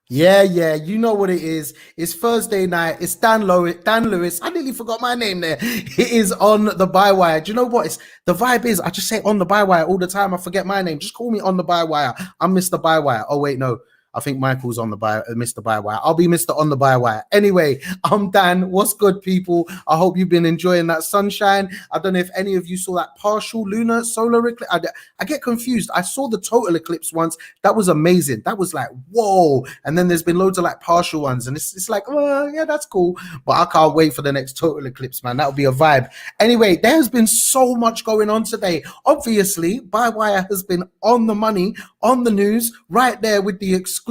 Yeah, you know what it is. It's Thursday night. It's Dan Lewis. I nearly forgot my name there. It is on the Bywire. Do you know what? It's the vibe is I just say on the Bywire all the time. I forget my name. Just call me on the Bywire. I'm Mr. Bywire. Oh wait, no. I think Michael's on the Mr. Bywire. I'll be Mr. on the Bywire. Anyway, I'm Dan. What's good, people? I hope you've been enjoying that sunshine. I don't know if any of you saw that partial lunar solar eclipse. I get confused. I saw the total eclipse once. That was amazing. That was like, whoa. And then there's been loads of like partial ones. And it's like, oh, yeah, that's cool. But I can't wait for the next total eclipse, man. That'll be a vibe. Anyway, there has been so much going on today. Obviously, Bywire has been on the money, on the news, right there with the exclusives.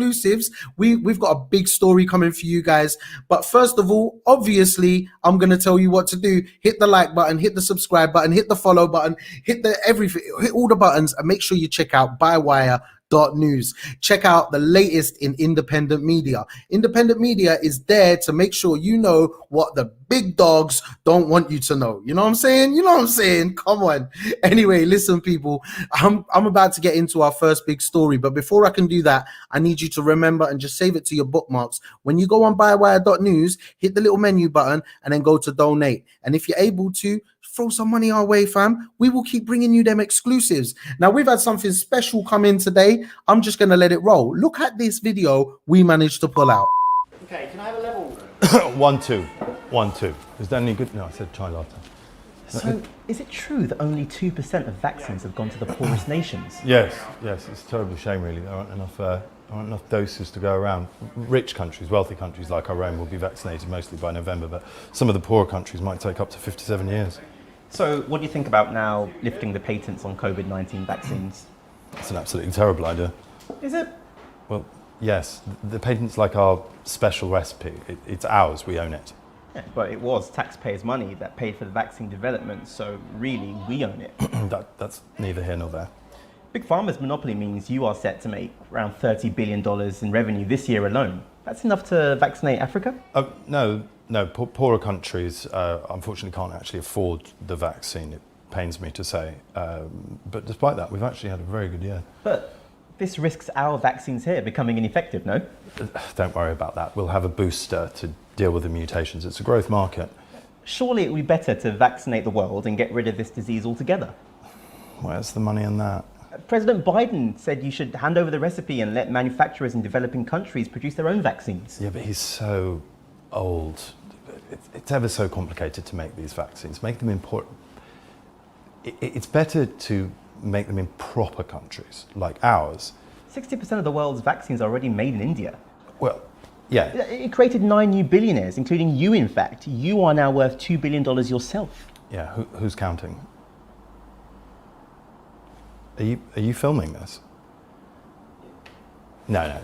We've got a big story coming for you guys. But first of all, obviously, I'm going to tell you what to do. Hit the like button, hit the subscribe button, hit the follow button, hit the everything, hit all the buttons, and make sure you check out Bywire.news. Check out the latest in independent media. Independent media is there to make sure you know what the big dogs don't want you to know. You know what I'm saying? You know what I'm saying? Come on. Anyway, listen, people, I'm about to get into our first big story, but before I can do that, I need you to remember and just save it to your bookmarks. When you go on Bywire.news, hit the little menu button and then go to donate. And if you're able to, throw some money our way, fam. We will keep bringing you them exclusives. Now, we've had something special come in today. I'm just going to let it roll. Look at this video we managed to pull out. Okay, can I have a level? 1, 2. 1, 2. Is that any good? No, I said chai latte. So, is it true that only 2% of vaccines have gone to the poorest nations? Yes, it's a terrible shame, really. There aren't enough doses to go around. Rich countries, wealthy countries like our own will be vaccinated mostly by November, but some of the poorer countries might take up to 57 years. So, what do you think about now lifting the patents on COVID-19 vaccines? It's an absolutely terrible idea. Is it? Well, yes. The patent's like our special recipe. It's ours. We own it. Yeah, but it was taxpayers' money that paid for the vaccine development, so really we own it. That's neither here nor there. Big Pharma's monopoly means you are set to make around $30 billion in revenue this year alone. That's enough to vaccinate Africa? No. Poorer countries, unfortunately, can't actually afford the vaccine. It pains me to say. But despite that, we've actually had a very good year. But this risks our vaccines here becoming ineffective, no? Don't worry about that. We'll have a booster to deal with the mutations. It's a growth market. Surely it would be better to vaccinate the world and get rid of this disease altogether. Where's the money in that? President Biden said you should hand over the recipe and let manufacturers in developing countries produce their own vaccines. Yeah, but he's so old. It's ever so complicated to make these vaccines. Make them important. It's better to make them in proper countries like ours. 60% of the world's vaccines are already made in India. Well, yeah. It created 9 new billionaires, including you, in fact. You are now worth $2 billion yourself. Yeah, who's counting? Are you filming this? No.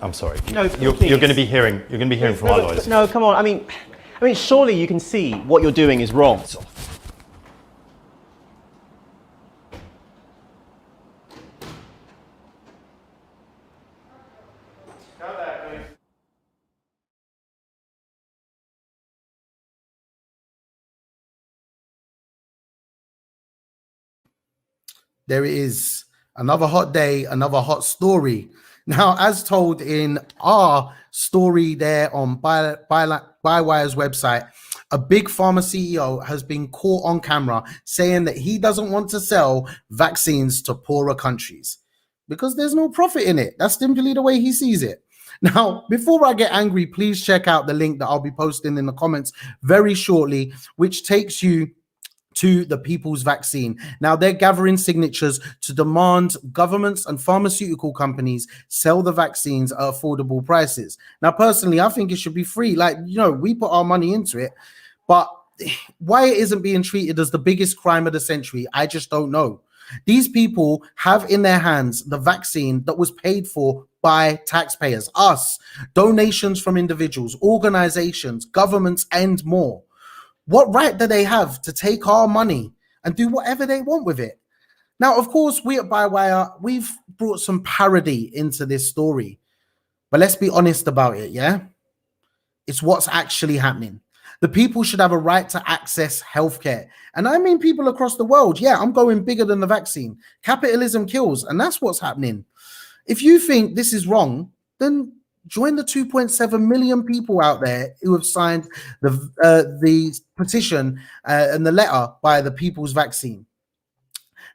I'm sorry. No, you're going to be hearing from our lawyers. No, come on. I mean, surely you can see what you're doing is wrong. There it is. Another hot day, another hot story. Now, as told in our story there on Bywire's website, a big pharma CEO has been caught on camera saying that he doesn't want to sell vaccines to poorer countries because there's no profit in it. That's simply the way he sees it. Now, before I get angry, please check out the link that I'll be posting in the comments very shortly, which takes you to the people's vaccine. Now, they're gathering signatures to demand governments and pharmaceutical companies sell the vaccines at affordable prices. Now, personally, I think it should be free. Like, we put our money into it, but why it isn't being treated as the biggest crime of the century, I just don't know. These people have in their hands the vaccine that was paid for by taxpayers, us, donations from individuals, organizations, governments, and more. What right do they have to take our money and do whatever they want with it? Now, of course, we at Bywire, we've brought some parody into this story. But let's be honest about it, yeah? It's what's actually happening. The people should have a right to access healthcare. And I mean people across the world. Yeah, I'm going bigger than the vaccine. Capitalism kills, and that's what's happening. If you think this is wrong, then join the 2.7 million people out there who have signed the petition and the letter by the People's Vaccine.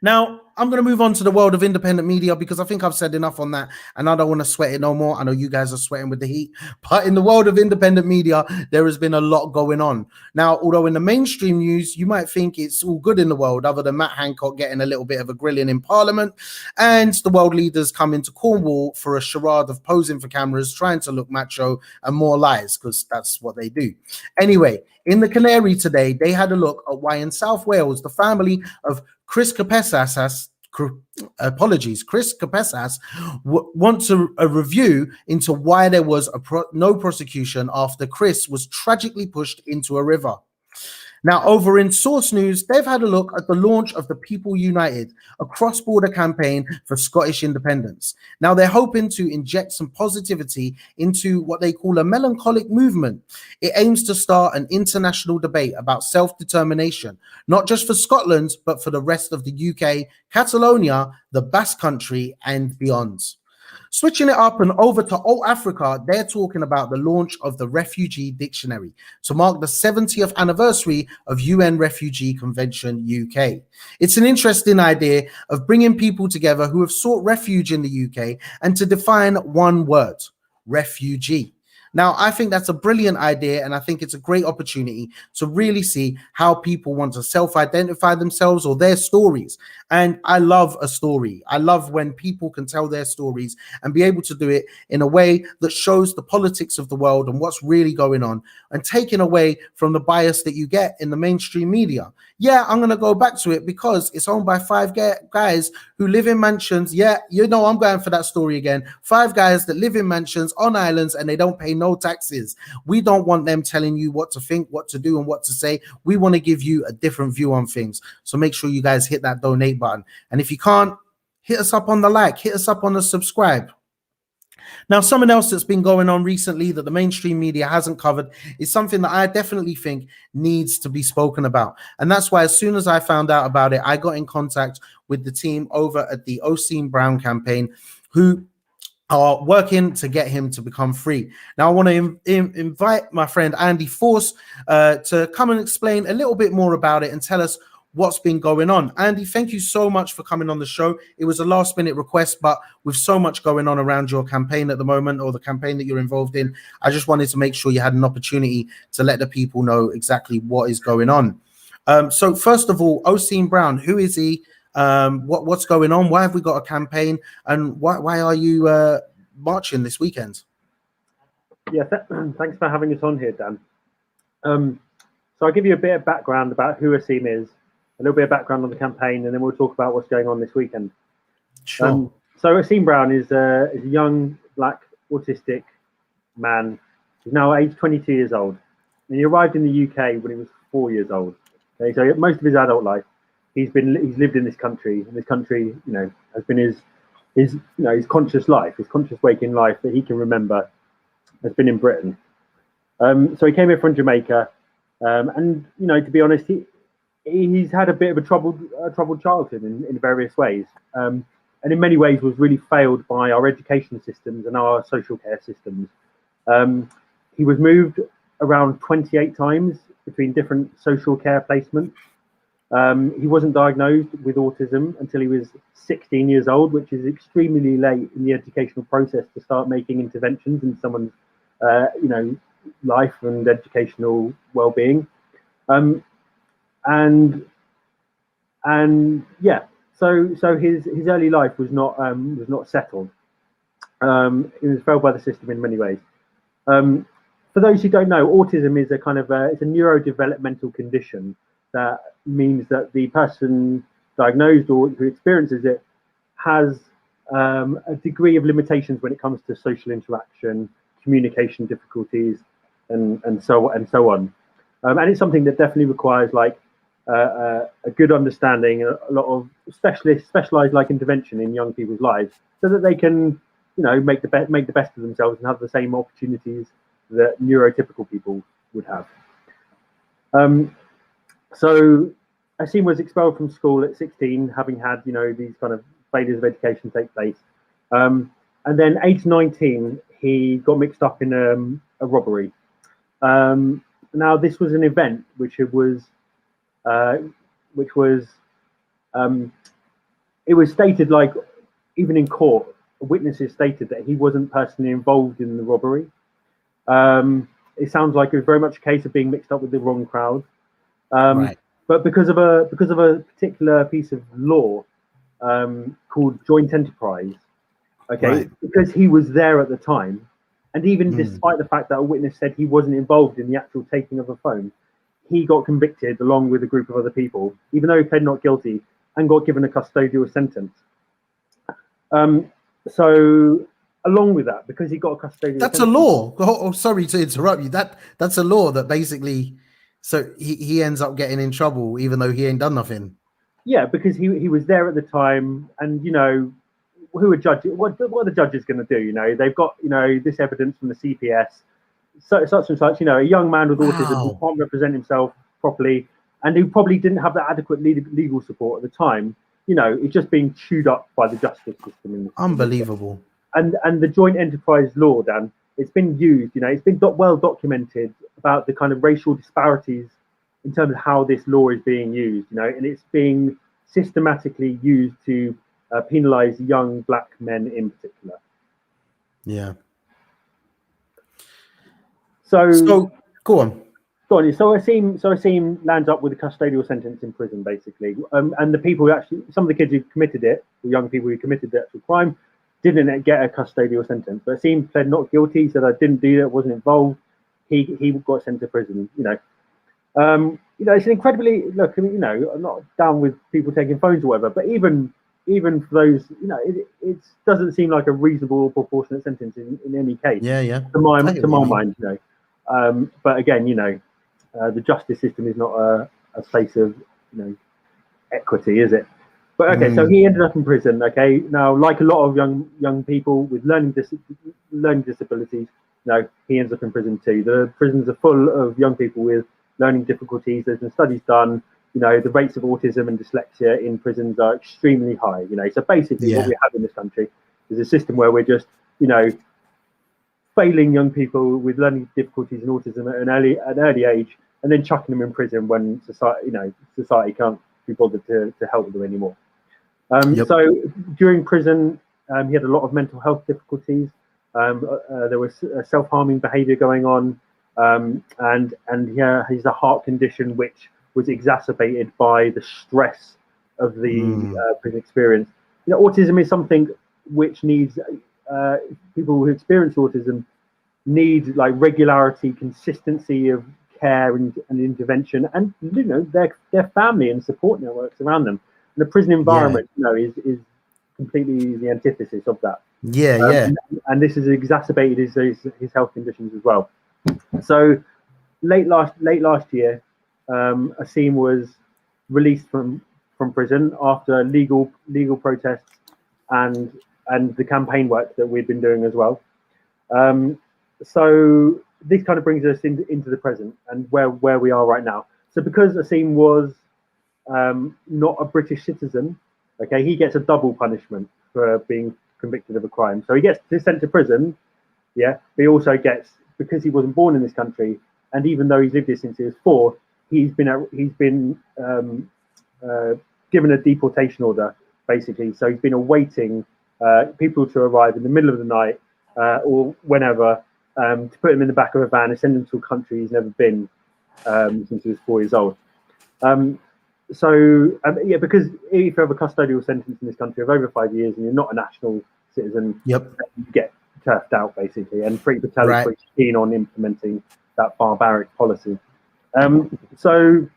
Now, I'm going to move on to the world of independent media because I think I've said enough on that and I don't want to sweat it no more. I know you guys are sweating with the heat, but in the world of independent media, there has been a lot going on. Now, although in the mainstream news, you might think it's all good in the world other than Matt Hancock getting a little bit of a grilling in Parliament and the world leaders coming to Cornwall for a charade of posing for cameras, trying to look macho and more lies because that's what they do. Anyway, in the Canary today, they had a look at why in South Wales, the family of Chris Capesas wants a review into why there was no prosecution after Chris was tragically pushed into a river. Now, over in Source News, they've had a look at the launch of the People United, a cross-border campaign for Scottish independence. Now, they're hoping to inject some positivity into what they call a melancholic movement. It aims to start an international debate about self-determination, not just for Scotland, but for the rest of the UK, Catalonia, the Basque Country, and beyond. Switching it up and over to Old Africa, they're talking about the launch of the Refugee Dictionary to mark the 70th anniversary of UN Refugee Convention UK. It's an interesting idea of bringing people together who have sought refuge in the UK and to define one word, refugee. Now, I think that's a brilliant idea, and I think it's a great opportunity to really see how people want to self-identify themselves or their stories. And I love a story. I love when people can tell their stories and be able to do it in a way that shows the politics of the world and what's really going on, and taking away from the bias that you get in the mainstream media. Yeah, I'm going to go back to it because it's owned by five guys who live in mansions. Yeah, you know, I'm going for that story again. 5 guys that live in mansions on islands and they don't pay no taxes. We don't want them telling you what to think, what to do, and what to say. We want to give you a different view on things. So make sure you guys hit that donate button. And if you can't, hit us up on the like, hit us up on the subscribe. Now, something else that's been going on recently that the mainstream media hasn't covered is something that I definitely think needs to be spoken about. And that's why as soon as I found out about it, I got in contact with the team over at the Osime Brown campaign who are working to get him to become free. Now, I want to invite my friend Andy Force to come and explain a little bit more about it and tell us what's been going on. Andy, thank you so much for coming on the show. It was a last minute request, but with so much going on around your campaign at the moment, or the campaign that you're involved in, I just wanted to make sure you had an opportunity to let the people know exactly what is going on. So first of all, Osime Brown, who is he? What's going on? Why have we got a campaign? And why are you marching this weekend? Yeah, thanks for having us on here, Dan. So I'll give you a bit of background about who Osime is, a little bit of background on the campaign, and then we'll talk about what's going on this weekend. Sure. So Osime Brown is a young, black, autistic man. He's now aged 22 years old. And he arrived in the UK when he was 4 years old. Okay, so most of his adult life, he's lived in this country. And this country, you know, has been his conscious life, his conscious waking life that he can remember has been in Britain. So he came here from Jamaica. And, you know, to be honest, he's had a bit of a troubled childhood in various ways, and in many ways was really failed by our education systems and our social care systems. He was moved around 28 times between different social care placements. He wasn't diagnosed with autism until he was 16 years old, which is extremely late in the educational process to start making interventions in someone's life and educational well-being. So his early life was not settled. It was failed by the system in many ways. For those who don't know, autism is it's a neurodevelopmental condition that means that the person diagnosed or who experiences it has a degree of limitations when it comes to social interaction, communication difficulties, and so on. And it's something that definitely requires a good understanding, a lot of specialized intervention in young people's lives, so that they can, make the best of themselves and have the same opportunities that neurotypical people would have. So Osime was expelled from school at 16, having had these kind of failures of education take place. And then age 19, he got mixed up in a robbery. Now, this was an event which was it was stated, like, even in court, witnesses stated that he wasn't personally involved in the robbery. It sounds like it was very much a case of being mixed up with the wrong crowd. Right. But because of a particular piece of law called joint enterprise, okay, Right. because he was there at the time, and even despite the fact that a witness said he wasn't involved in the actual taking of a phone, he got convicted along with a group of other people, even though he pled not guilty, and got given a custodial sentence. So along with that, because he got a custodial That's sentence, a law. Oh, sorry to interrupt you. That's a law that basically, so he ends up getting in trouble even though he ain't done nothing. yeah, because he was there at the time, and who are judges? What are the judges going to do? They've got this evidence from the CPS, such and such. A young man with autism who Wow. can't represent himself properly, and who probably didn't have that adequate legal support at the time. It's just being chewed up by the justice system. Unbelievable. And the joint enterprise law, Dan, it's been used. It's been well documented about the kind of racial disparities in terms of how this law is being used. And it's being systematically used to penalize young black men in particular. Yeah. So go on. So Asim lands up with a custodial sentence in prison, basically. And the people some of the kids who committed it, the young people who committed the actual crime, didn't get a custodial sentence. But Asim pled not guilty, said I didn't do that, wasn't involved. He got sent to prison. It's an incredibly I'm not down with people taking phones or whatever, but even for those, it doesn't seem like a reasonable or proportionate sentence in any case. Yeah, yeah. To my I get what you mean. mind, but again, the justice system is not a place of equity, is it? But okay, so he ended up in prison. Okay, now, like a lot of young people with learning disabilities, he ends up in prison too. The prisons are full of young people with learning difficulties. There's been studies done. The rates of autism and dyslexia in prisons are extremely high. So basically, what we have in this country is a system where we're just failing young people with learning difficulties and autism at an early age, and then chucking them in prison when society can't be bothered to help them anymore. So during prison, he had a lot of mental health difficulties. There was self-harming behaviour going on, and he's a heart condition which was exacerbated by the stress of the prison experience. Autism is something which needs people who experience autism need like regularity, consistency of care and intervention, and their family and support networks around them. And the prison environment, is completely the antithesis of that. And this has exacerbated his health conditions as well. So late last year, Asim was released from prison after legal protests and the campaign work that we've been doing as well. So this kind of brings us into the present and where we are right now. So because Asim was not a British citizen, okay, he gets a double punishment for being convicted of a crime. So he gets sent to prison, but he also gets, because he wasn't born in this country, and even though he's lived here since he was 4, he's been given a deportation order, basically. So he's been awaiting people to arrive in the middle of the night or whenever, to put him in the back of a van and send him to a country he's never been since he was 4 years old. Because if you have a custodial sentence in this country of over 5 years and you're not a national citizen, you get turfed out, basically. And Preet Patel is pretty keen on implementing that barbaric policy. So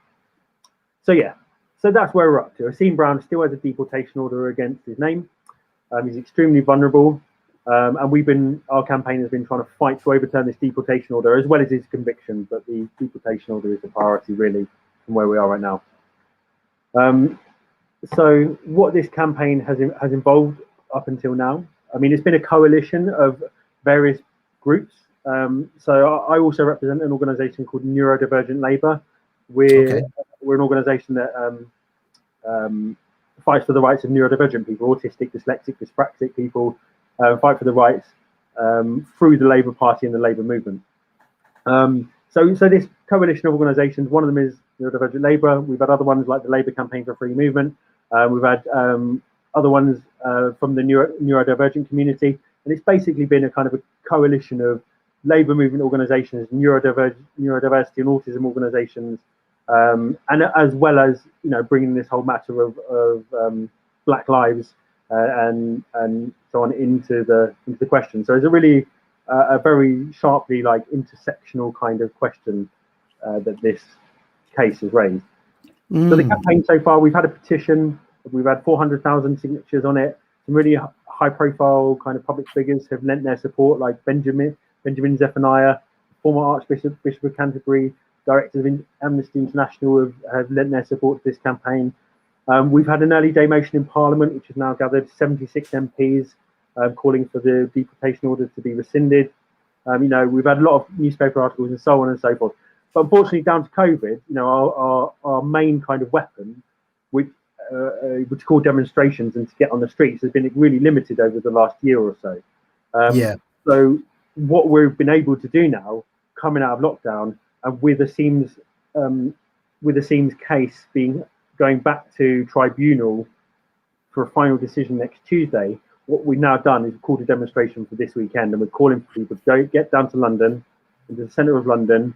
that's where we're up to. Osime Brown still has a deportation order against his name. He's extremely vulnerable. And our campaign has been trying to fight to overturn this deportation order as well as his conviction, but the deportation order is the priority really from where we are right now. So what this campaign has involved up until now, I mean, it's been a coalition of various groups. So I also represent an organisation called Neurodivergent Labour. We're an organisation that fights for the rights of neurodivergent people, autistic, dyslexic, dyspraxic people, fight for the rights through the Labour Party and the Labour movement. So this coalition of organisations, one of them is Neurodivergent Labour. We've had other ones like the Labour Campaign for Free Movement. We've had other ones from the neurodivergent community, and it's basically been a kind of a coalition of Labour movement organisations, neurodiversity and autism organisations, and as well as bringing this whole matter of Black lives and so on into the question. So it's a really a very sharply intersectional kind of question that this case has raised. So the campaign so far, we've had a petition, we've had 400,000 signatures on it. Some really high-profile kind of public figures have lent their support, like Benjamin Zephaniah, former Archbishop of Canterbury, directors of Amnesty International have lent their support to this campaign. We've had an early day motion in Parliament, which has now gathered 76 MPs calling for the deportation order to be rescinded. We've had a lot of newspaper articles and so on and so forth. But unfortunately, down to COVID, our main kind of weapon, which is called demonstrations and to get on the streets, has been really limited over the last year or so. So what we've been able to do now, coming out of lockdown, and with the Seams case going back to tribunal for a final decision next Tuesday, what we've now done is called a demonstration for this weekend, and we're calling for people to get down to London, into the centre of London,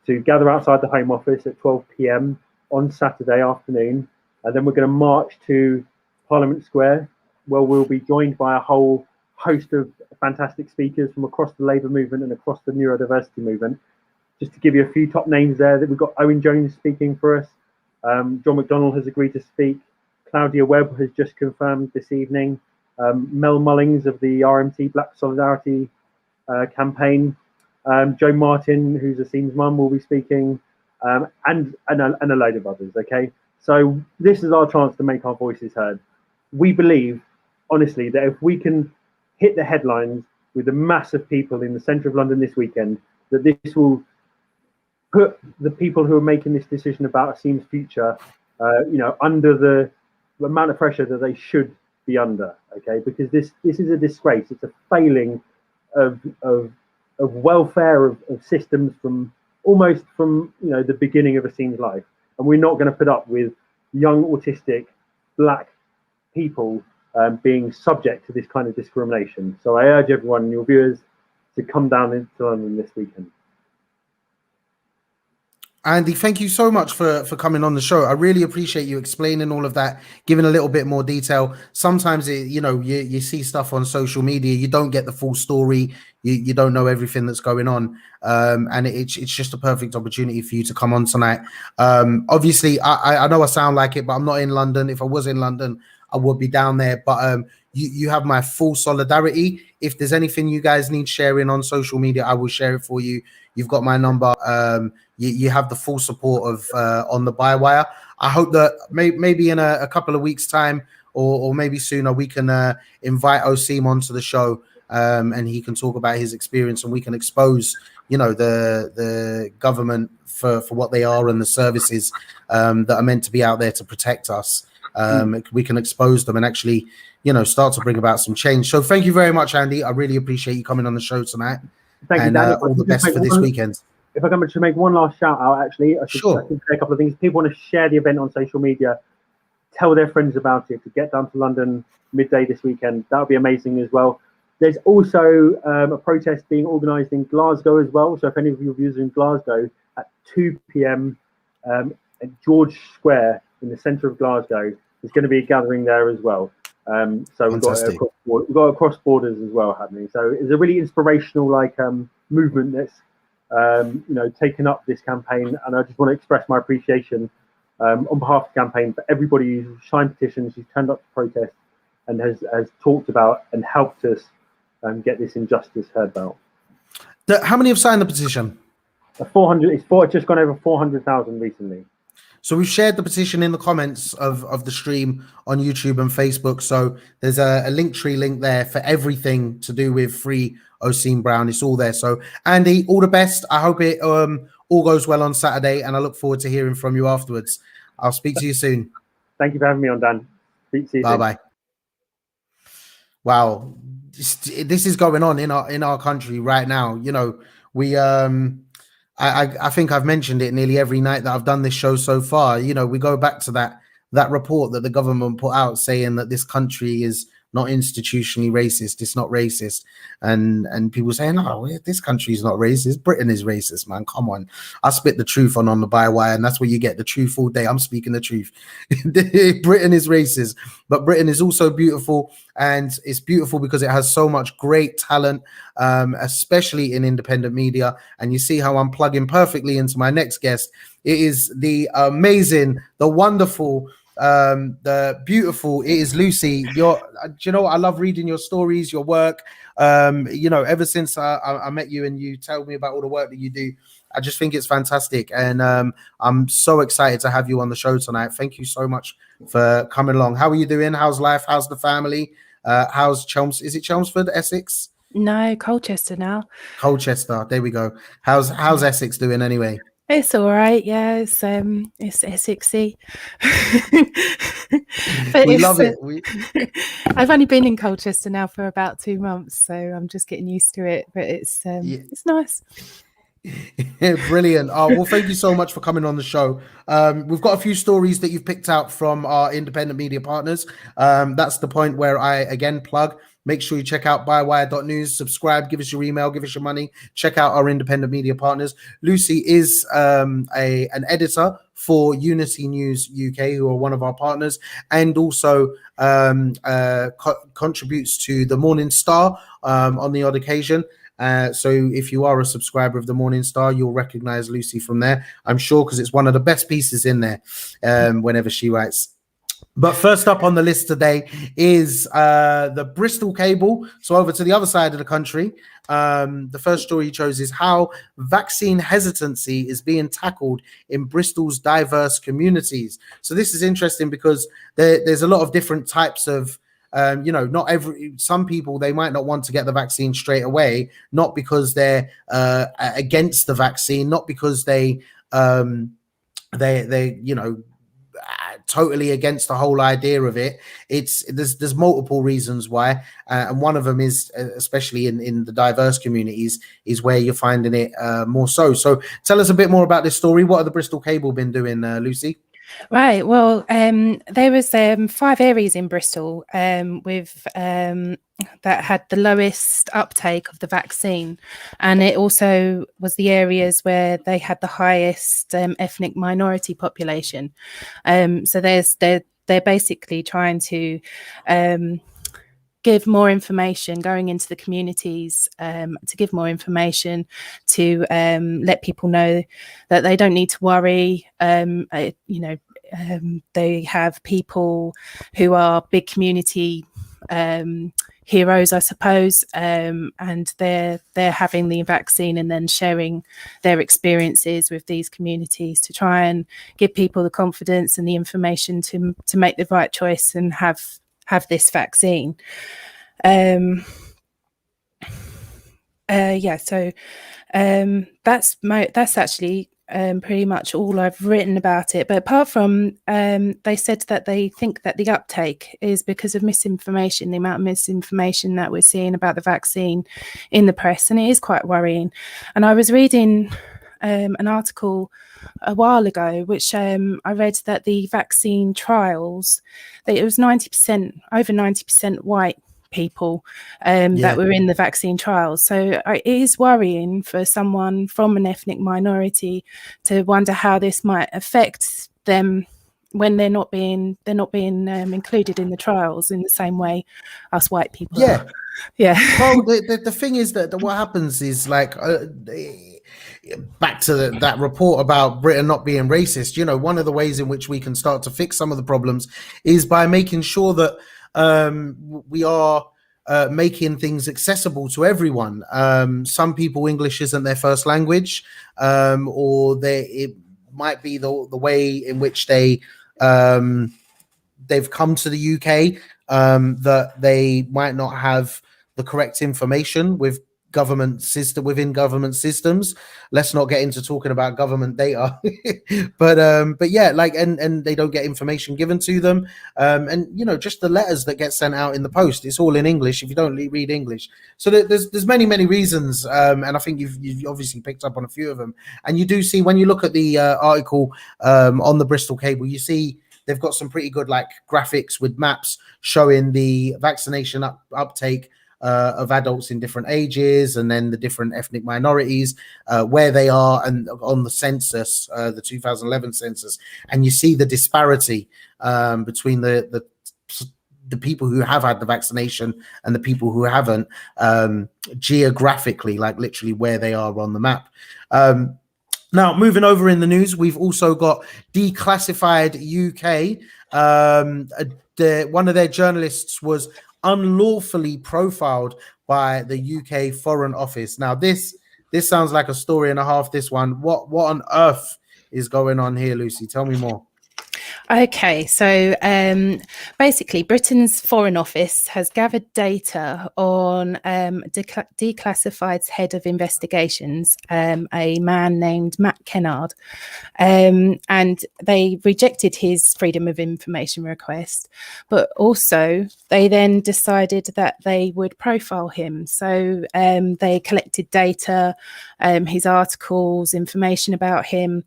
to gather outside the Home Office at 12 p.m. on Saturday afternoon, and then we're going to march to Parliament Square, where we'll be joined by a whole host of fantastic speakers from across the Labour movement and across the neurodiversity movement. Just to give you a few top names there, that we've got Owen Jones speaking for us. John McDonnell has agreed to speak. Claudia Webb has just confirmed this evening. Mel Mullings of the RMT Black Solidarity campaign. Joe Martin, who's a Seams mum, will be speaking, and a load of others. Okay, so this is our chance to make our voices heard. We believe, honestly, that if we can hit the headlines with the mass of people in the centre of London this weekend, that this will put the people who are making this decision about Seams' future, under the amount of pressure that they should be under. Okay, because this is a disgrace. It's a failing of welfare of systems from the beginning of a Seams life, and we're not going to put up with young autistic Black people being subject to this kind of discrimination. So I urge everyone, your viewers, to come down into London this weekend. Andy, thank you so much for coming on the show. I really appreciate you explaining all of that, giving a little bit more detail. Sometimes you see stuff on social media, you don't get the full story, you don't know everything that's going on, and it's just a perfect opportunity for you to come on tonight. Obviously, I know I sound like it, but I'm not in London. If I was in London, I would be down there. But you have my full solidarity. If there's anything you guys need sharing on social media, I will share it for you. You've got my number. You have the full support of on the Bywire. I hope that maybe in a couple of weeks' time or maybe sooner, we can invite Osime onto the show, and he can talk about his experience, and we can expose the government for what they are and the services that are meant to be out there to protect us. We can expose them and actually start to bring about some change. So thank you very much, Andy. I really appreciate you coming on the show tonight. Thank you, Dan. All the best for this weekend. If I can make one last shout out, actually, I should say a couple of things. People want to share the event on social media, tell their friends about it, to get down to London midday this weekend. That would be amazing as well. There's also a protest being organised in Glasgow as well. So if any of your viewers are in Glasgow, at 2 p.m. At George Square in the centre of Glasgow, there's going to be a gathering there as well. So we've got across borders as well happening. So it's a really inspirational movement that's taken up this campaign, and I just want to express my appreciation on behalf of the campaign for everybody who's signed petitions, who's turned up to protest, and has talked about and helped us get this injustice heard about. How many have signed the petition? 400. It's just gone over 400,000 recently. So we've shared the petition in the comments of the stream on YouTube and Facebook. So there's a Linktree link there for everything to do with free Osime Brown. It's all there. So Andy, all the best. I hope it all goes well on Saturday, and I look forward to hearing from you afterwards. I'll speak to you soon. Thank you for having me on, Dan. Speak to you soon. Bye-bye. Wow. this is going on in our country right now. You know, we I think I've mentioned it nearly every night that I've done this show so far. You know, we go back to that report that the government put out saying that this country is not institutionally racist. It's not racist, and people saying, "Oh, this country is not racist. Britain is racist, man. Come on." I spit the truth on the Bywire, and that's where you get the truth all day. I'm speaking the truth. Britain is racist, but Britain is also beautiful, and it's beautiful because it has so much great talent, especially in independent media. And you see how I'm plugging perfectly into my next guest. It is the amazing, the wonderful, the beautiful. It is Lucy. Do you know what? I love reading your stories, your work. You know, ever since I met you and you tell me about all the work that you do, I just think it's fantastic. And I'm so excited to have you on the show tonight. Thank you so much for coming along. How are you doing? How's life? How's the family? How's Chelms? Is it Chelmsford, Essex? No, Colchester now. Colchester. There we go. How's Essex doing anyway? It's all right, yeah. It's Essexy. We love it. I've only been in Colchester now for about 2 months, so I'm just getting used to it. But it's nice. Brilliant. Well, thank you so much for coming on the show. We've got a few stories that you've picked out from our independent media partners. That's the point where I again plug. Make sure you check out bywire.news, subscribe, give us your email, give us your money. Check out our independent media partners. Lucy is an editor for Unity News UK, who are one of our partners, and also contributes to the Morning Star on the odd occasion. So if you are a subscriber of the Morning Star, you'll recognize Lucy from there, I'm sure, because it's one of the best pieces in there whenever she writes. But first up on the list today is the Bristol Cable. So over to the other side of the country. The first story you chose is how vaccine hesitancy is being tackled in Bristol's diverse communities. So this is interesting because there's a lot of different types of, some people, they might not want to get the vaccine straight away, not because they're against the vaccine, not because they totally against the whole idea of it. There's multiple reasons why, and one of them is, especially in the diverse communities, is where you're finding it more so. So tell us a bit more about this story. What have the Bristol Cable been doing, Lucy? Right. Well, there was 5 areas in Bristol with that had the lowest uptake of the vaccine, and it also was the areas where they had the highest ethnic minority population. So they're basically trying to give more information going into the communities, to give more information, to let people know that they don't need to worry. They have people who are big community heroes, I suppose, and they're having the vaccine and then sharing their experiences with these communities to try and give people the confidence and the information to make the right choice and have this vaccine. So that's actually pretty much all I've written about it. But apart from, they said that they think that the uptake is because of misinformation, the amount of misinformation that we're seeing about the vaccine in the press, and it is quite worrying. And I was reading an article a while ago, which I read that the vaccine trials, that it was over 90% white people that were in the vaccine trials. So it is worrying for someone from an ethnic minority to wonder how this might affect them when they're not being included in the trials in the same way us white people are. Yeah. Well, the thing is that what happens is, like, back to that report about Britain not being racist, one of the ways in which we can start to fix some of the problems is by making sure that we are making things accessible to everyone. Some people, English isn't their first language, or it might be the way in which they've come to the UK, that they might not have the correct information with government system within government systems. Let's not get into talking about government data, but yeah, like and they don't get information given to them, and you know, just the letters that get sent out in the post, it's all in English if you don't read English. So there's many reasons, and I think you've obviously picked up on a few of them. And you do see, when you look at the article on the Bristol Cable, you see they've got some pretty good like graphics with maps showing the vaccination uptake of adults in different ages, and then the different ethnic minorities, where they are, and on the census, the 2011 census, and you see the disparity between the people who have had the vaccination and the people who haven't, geographically, like literally where they are on the map. Now, moving over in the news, we've also got Declassified UK. One of their journalists was unlawfully profiled by the UK Foreign Office. Now, this sounds like a story and a half, this one. What on earth is going on here, Lucy? Tell me more. Okay, so basically Britain's Foreign Office has gathered data on Declassified's head of investigations, a man named Matt Kennard, and they rejected his freedom of information request, but also they then decided that they would profile him. So they collected data, his articles, information about him.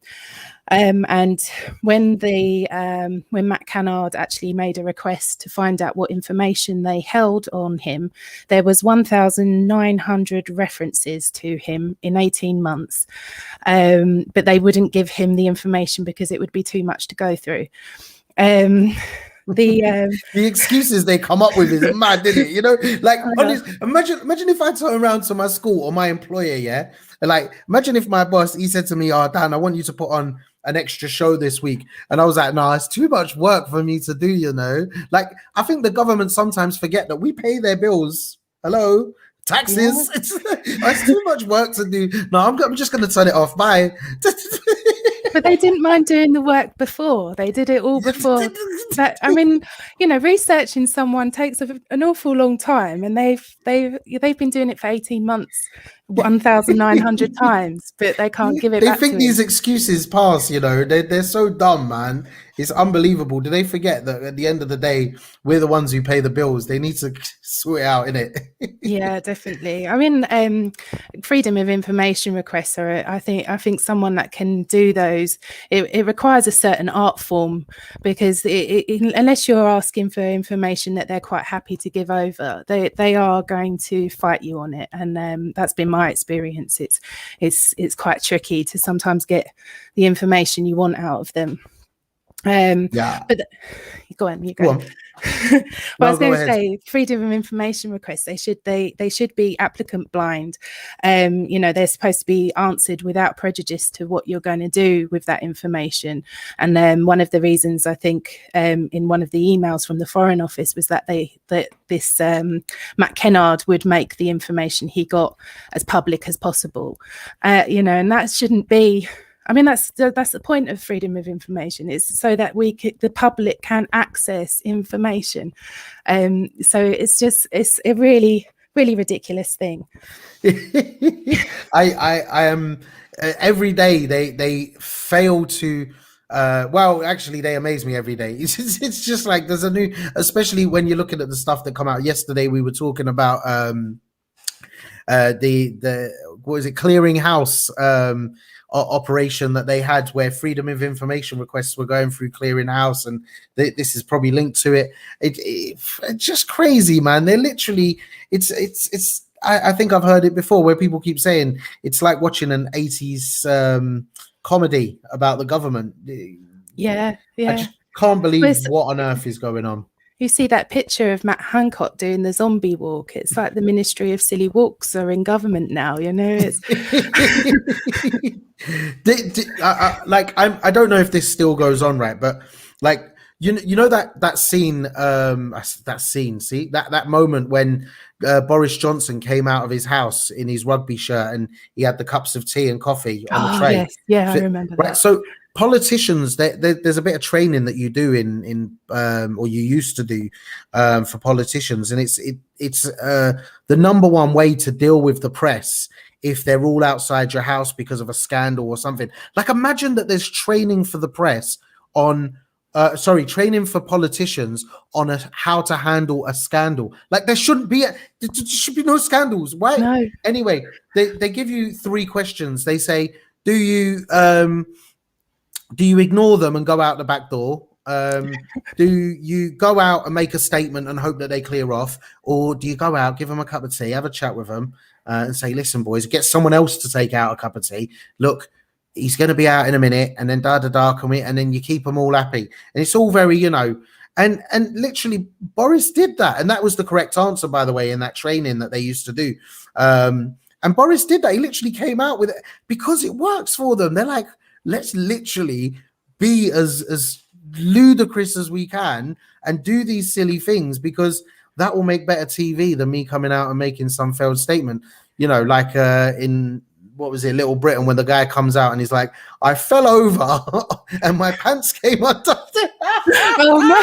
And when Matt Kennard actually made a request to find out what information they held on him, there was 1,900 references to him in 18 months, but they wouldn't give him the information because it would be too much to go through. The excuses they come up with is mad, isn't it? You know, like imagine if I turn around to my school or my employer, yeah, like imagine if my boss, he said to me, "Oh, Dan, I want you to put on an extra show this week," and I was like, "No, it's too much work for me to do." You know, like I think the government sometimes forget that we pay their bills. Hello, taxes. Yeah. It's too much work to do. No, I'm just going to turn it off. Bye. But they didn't mind doing the work before. They did it all before. That, I mean, you know, researching someone takes an awful long time, and they've been doing it for 18 months, 1,900 times, but they can't give it back. They think these excuses pass, you know. They're so dumb, man. It's unbelievable. Do they forget that at the end of the day, we're the ones who pay the bills? They need to sort it out, innit? Yeah, definitely. I mean, freedom of information requests are, I think someone that can do those, it requires a certain art form, because unless you're asking for information that they're quite happy to give over, they are going to fight you on it. And that's been my experience. It's quite tricky to sometimes get the information you want out of them. Yeah, but go on. Well, I was going to say, freedom of information requests, they should be applicant blind. You know, they're supposed to be answered without prejudice to what you're going to do with that information. And one of the reasons, I think, in one of the emails from the Foreign Office was that this Matt Kennard would make the information he got as public as possible. You know, and that shouldn't be. I mean, that's the point of freedom of information, is so that the public can access information. So it's a really, really ridiculous thing. I am every day they fail to. Well, actually, they amaze me every day. It's just like there's a new, especially when you're looking at the stuff that come out. Yesterday, we were talking about the what was it, clearinghouse operation that they had, where freedom of information requests were going through clearinghouse, and this is probably linked to it. It's just crazy, man. They're literally, it's I think I've heard it before, where people keep saying it's like watching an 80s comedy about the government. Yeah. I just can't believe what on earth is going on. You see that picture of Matt Hancock doing the zombie walk. It's like the Ministry of Silly Walks are in government now, you know. It's I don't know if this still goes on, right? But like you know that scene, see that moment when Boris Johnson came out of his house in his rugby shirt and he had the cups of tea and coffee on the tray. Yes. Yeah, I remember right? that. So politicians, there's a bit of training that you do in or you used to do for politicians, and it's the number one way to deal with the press if they're all outside your house because of a scandal or something. Like, imagine that there's training for the press on training for politicians on how to handle a scandal. Like, there should be no scandals. Why? No. Anyway, they give you 3 questions. They say, do you ignore them and go out the back door? Do you go out and make a statement and hope that they clear off? Or do you go out, give them a cup of tea, have a chat with them, and say, listen, boys, get someone else to take out a cup of tea. Look, he's going to be out in a minute, and then and then you keep them all happy. And it's all very, and literally Boris did that. And that was the correct answer, by the way, in that training that they used to do. And Boris did that. He literally came out with it because it works for them. They're like, let's literally be as ludicrous as we can and do these silly things, because that will make better TV than me coming out and making some failed statement. Like in, what was it, Little Britain, when the guy comes out and he's like, I fell over and my pants came undone. Oh no.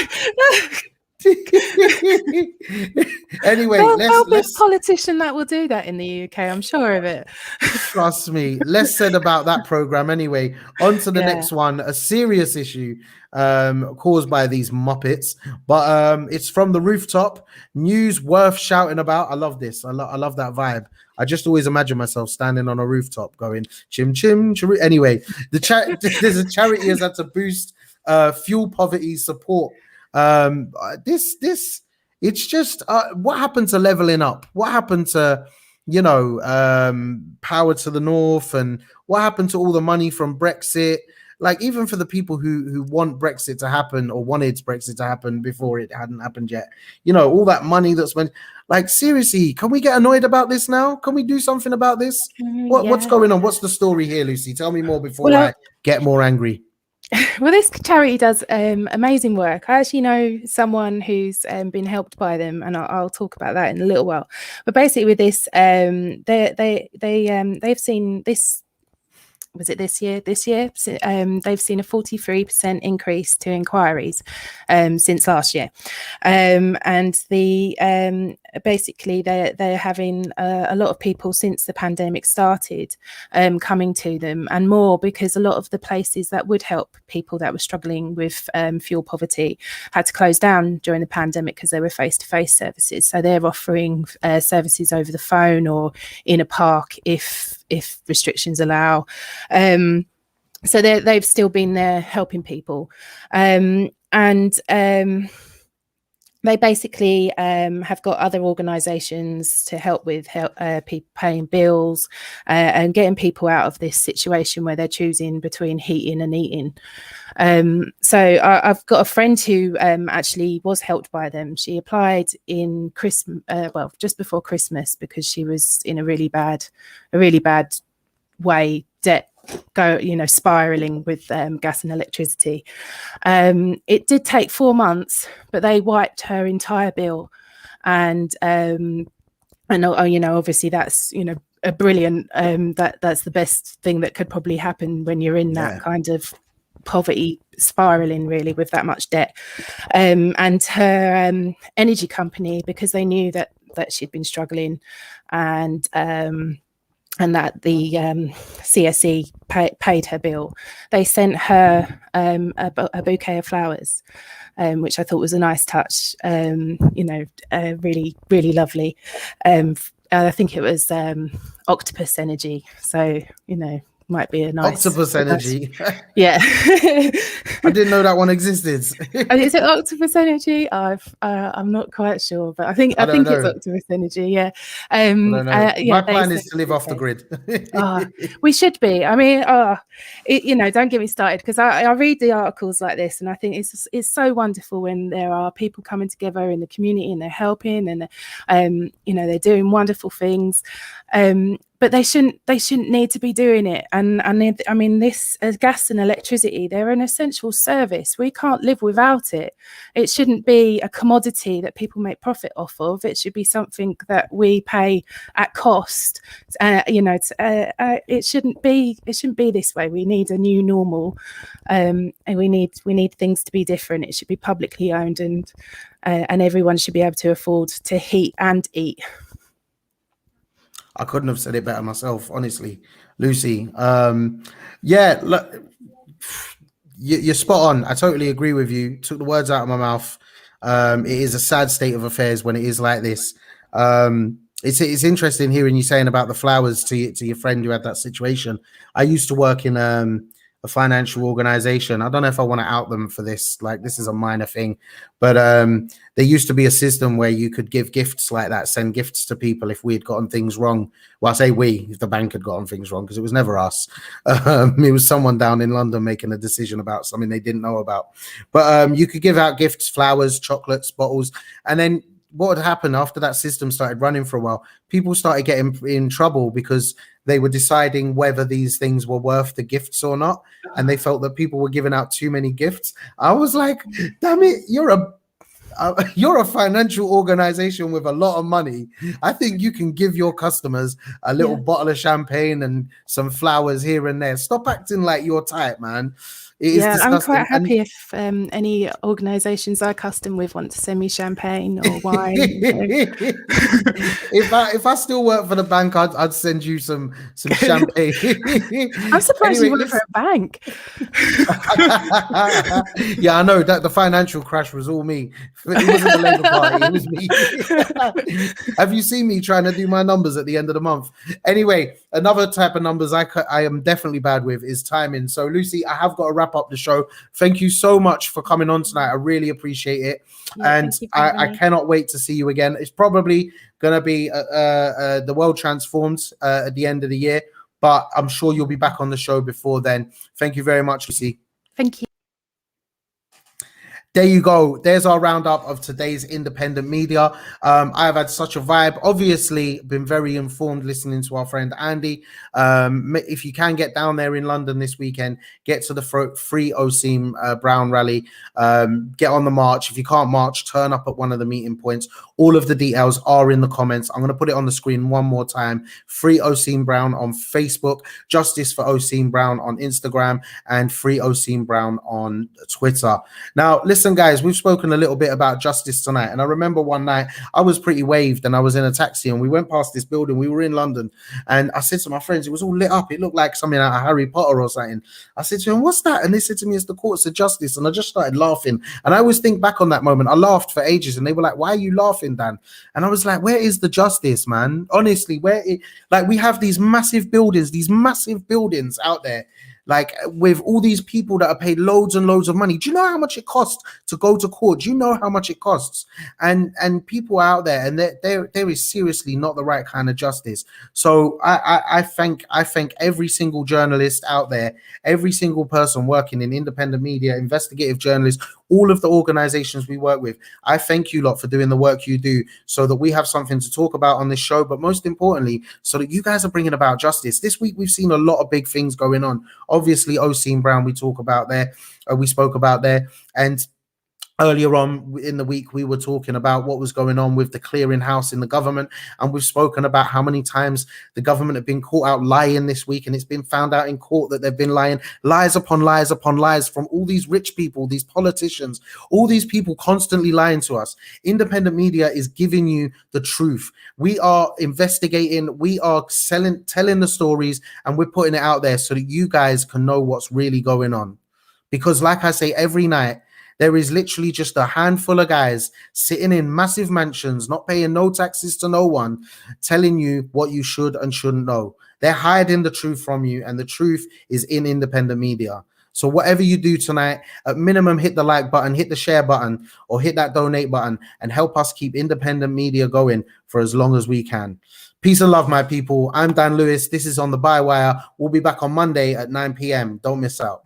Anyway, there'll be a politician that will do that in the UK, I'm sure of it. Trust me, less said about that program. Anyway, on to the next one, a serious issue caused by these Muppets, but it's from the Rooftop. News worth shouting about. I love this. I love that vibe. I just always imagine myself standing on a rooftop going chim chim. Anyway, there's a charity has had to boost fuel poverty support. It's just what happened to leveling up? What happened to power to the north, and what happened to all the money from Brexit? Like, even for the people who want Brexit to happen, or wanted Brexit to happen before it hadn't happened yet, all that money that's spent. Like, seriously, can we get annoyed about this now? Can we do something about this? What's going on? What's the story here, Lucy? Tell me more before I get more angry. Well, this charity does amazing work. I actually know someone who's been helped by them, and I'll talk about that in a little while. But basically, with this, they've seen this. Was it this year? They've seen a 43% increase to inquiries since last year, and basically they're having a lot of people since the pandemic started coming to them, and more because a lot of the places that would help people that were struggling with fuel poverty had to close down during the pandemic because they were face-to-face services. So they're offering services over the phone or in a park if restrictions allow. So they've still been there helping people, and they basically have got other organisations to help with people paying bills and getting people out of this situation where they're choosing between heating and eating. So I've got a friend who actually was helped by them. She applied in Christmas, just before Christmas, because she was in a really bad way, debt spiraling with gas and electricity. It did take 4 months, but they wiped her entire bill, and obviously that's a brilliant that's the best thing that could probably happen when you're in that kind of poverty spiraling, really, with that much debt. And her energy company, because they knew that she'd been struggling, and that the CSE paid her bill, they sent her a bouquet of flowers, which I thought was a nice touch. Really, really lovely. I think it was octopus energy. So, might be a nice octopus energy. Yeah. I didn't know that one existed. Is it octopus energy? I'm not quite sure, but I think it's octopus energy. Yeah. My plan is to live off the grid. We should be. I mean, don't get me started, because I read the articles like this, and I think it's so wonderful when there are people coming together in the community and they're helping, and they're doing wonderful things. but they shouldn't need to be doing it. And I mean, this gas and electricity, they're an essential service. We can't live without it. It shouldn't be a commodity that people make profit off of. It should be something that we pay at cost. It shouldn't be this way. We need a new normal, and we need things to be different. It should be publicly owned, and everyone should be able to afford to heat and eat. I couldn't have said it better myself, honestly, Lucy. Yeah, look, you're spot on. I totally agree with you. Took the words out of my mouth. It is a sad state of affairs when it is like this. It's interesting hearing you saying about the flowers to your friend who had that situation. I used to work in a financial organization. I don't know if I want to out them for this. Like, this is a minor thing, but there used to be a system where you could give gifts like that, send gifts to people if we had gotten things wrong. Well, I say we, if the bank had gotten things wrong, because it was never us. It was someone down in London making a decision about something they didn't know about. But you could give out gifts, flowers, chocolates, bottles, and then what had happened after that system started running for a while, people started getting in trouble because they were deciding whether these things were worth the gifts or not. And they felt that people were giving out too many gifts. I was like, damn it, you're a financial organization with a lot of money. I think you can give your customers a little bottle of champagne and some flowers here and there. Stop acting like you're tight, man. I'm quite happy if any organisations I custom with want to send me champagne or wine. If I still work for the bank, I'd send you some champagne. I'm surprised you work for a bank. Yeah, I know that the financial crash was all me. It wasn't the Labour Party, it was me. Have you seen me trying to do my numbers at the end of the month? Anyway, another type of numbers I am definitely bad with is timing. So Lucy, I have got to wrap up the show. Thank you so much for coming on tonight. I really appreciate it. And I cannot wait to see you again. It's probably going to be the world transforms at the end of the year, but I'm sure you'll be back on the show before then. Thank you very much, Lucy. Thank you. There you go. There's our roundup of today's independent media. I have had such a vibe. Obviously, been very informed listening to our friend Andy. If you can get down there in London this weekend, get to the free Osime Brown rally. Get on the march. If you can't march, turn up at one of the meeting points. All of the details are in the comments. I'm going to put it on the screen one more time. Free Osime Brown on Facebook, Justice for Osime Brown on Instagram, and Free Osime Brown on Twitter. Now, listen, guys, we've spoken a little bit about justice tonight, and I remember one night I was pretty waved and I was in a taxi and we went past this building. We were in London, and I said to my friends, it was all lit up, it looked like something out of Harry Potter or something. I said to them, what's that? And they said to me, it's the courts of justice. And I just started laughing, and I always think back on that moment. I laughed for ages, and they were like, why are you laughing, Dan? And I was like, where is the justice, man? Honestly, like, we have these massive buildings out there, like, with all these people that are paid loads and loads of money. Do you know how much it costs to go to court? Do you know how much it costs? And people are out there, and there is seriously not the right kind of justice. So I thank every single journalist out there, every single person working in independent media, investigative journalists, all of the organizations we work with. I thank you lot for doing the work you do, so that we have something to talk about on this show, but most importantly, so that you guys are bringing about justice. This week we've seen a lot of big things going on. Obviously, Osime Brown, we spoke about there, and earlier on in the week, we were talking about what was going on with the clearinghouse in the government, and we've spoken about how many times the government have been caught out lying this week, and it's been found out in court that they've been lying, lies upon lies upon lies, from all these rich people, these politicians, all these people constantly lying to us. Independent media is giving you the truth. We are investigating, we are telling the stories, and we're putting it out there so that you guys can know what's really going on. Because like I say every night, there is literally just a handful of guys sitting in massive mansions, not paying no taxes to no one, telling you what you should and shouldn't know. They're hiding the truth from you, and the truth is in independent media. So whatever you do tonight, at minimum, hit the like button, hit the share button, or hit that donate button, and help us keep independent media going for as long as we can. Peace and love, my people. I'm Dan Lewis. This is on the Bywire. We'll be back on Monday at 9 p.m. Don't miss out.